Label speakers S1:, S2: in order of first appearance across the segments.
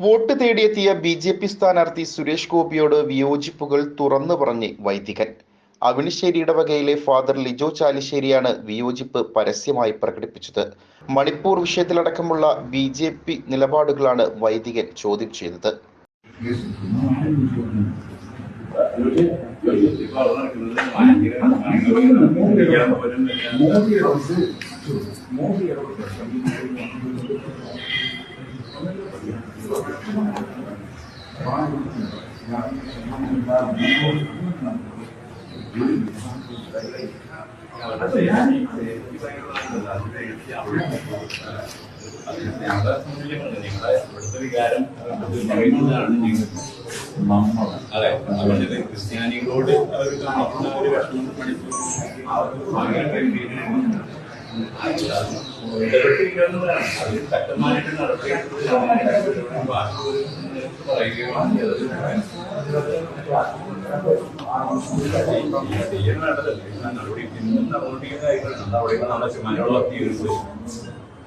S1: Vote തേടിയെത്തിയ BJP സ്ഥാനാർത്ഥി സുരേഷ് ഗോപിയോട് വിയോജിപ്പുകൾ തുറന്നു പറഞ്ഞ് വൈദികൻ. അവിണിശ്ശേരി ഇടവകയിലെ ഫാദർ ലിജോ ചാലിശ്ശേരിയാണ് വിയോജിപ്പ് പരസ്യമായി പ്രകടിപ്പിച്ചത്. മണിപ്പൂർ വിഷയത്തിലടക്കമുള്ള ബി.ജെ.പി നിലപാടുകളാണ് വൈദികൻ ചോദ്യം ചെയ്തത്.
S2: ക്രിസ്ത്യാനികളോട് അവർ കാണിക്കുന്ന ഒരു വിഷമം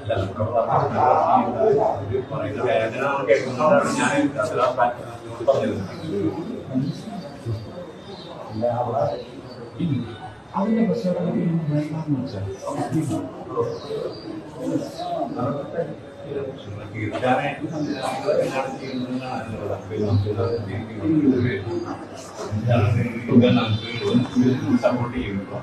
S2: അത് ശക്തമായിട്ട് പറയുന്ന വേദന കേൾക്കുന്നതാണ് ഞാൻ പറഞ്ഞത്. അതിന്റെ പശ്ചാത്തലത്തിൽ വേണ്ടാന്ന് വെച്ചാൽ സപ്പോർട്ട് ചെയ്യുമ്പോൾ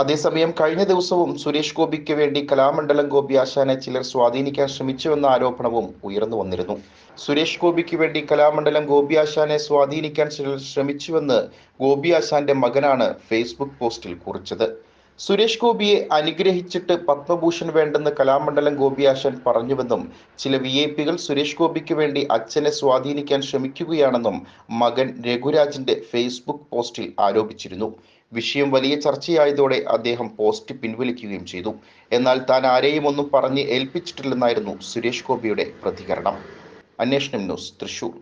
S1: അതേസമയം കഴിഞ്ഞ ദിവസവും സുരേഷ് ഗോപിക്ക് വേണ്ടി കലാമണ്ഡലം ഗോപി ആശാനെ ചിലർ സ്വാധീനിക്കാൻ ശ്രമിച്ചുവെന്ന ആരോപണവും ഉയർന്നു വന്നിരുന്നു. സുരേഷ് ഗോപിക്ക് വേണ്ടി കലാമണ്ഡലം ഗോപി ആശാനെ സ്വാധീനിക്കാൻ ചിലർ ശ്രമിച്ചുവെന്ന് ഗോപി ആശാന്റെ മകനാണ് ഫേസ്ബുക്ക് പോസ്റ്റിൽ കുറിച്ചത്. സുരേഷ് ഗോപിയെ അനുഗ്രഹിച്ചിട്ട് പത്മഭൂഷൺ വേണ്ടെന്ന് കലാമണ്ഡലം ഗോപി ആശാൻ പറഞ്ഞുവെന്നും ചില വിഐപികൾ സുരേഷ് ഗോപിക്ക് വേണ്ടി അച്ഛനെ സ്വാധീനിക്കാൻ ശ്രമിക്കുകയാണെന്നും മകൻ രഘുരാജിന്റെ ഫേസ്ബുക്ക് പോസ്റ്റിൽ ആരോപിച്ചിരുന്നു. വിഷയം വലിയ ചർച്ചയായതോടെ അദ്ദേഹം പോസ്റ്റ് പിൻവലിക്കുകയും ചെയ്തു. എന്നാൽ താൻ ആരെയും ഒന്നും പറഞ്ഞ് ഏൽപ്പിച്ചിട്ടില്ലെന്നായിരുന്നു സുരേഷ് ഗോപിയുടെ പ്രതികരണം. അന്വേഷണം ന്യൂസ്, തൃശൂർ.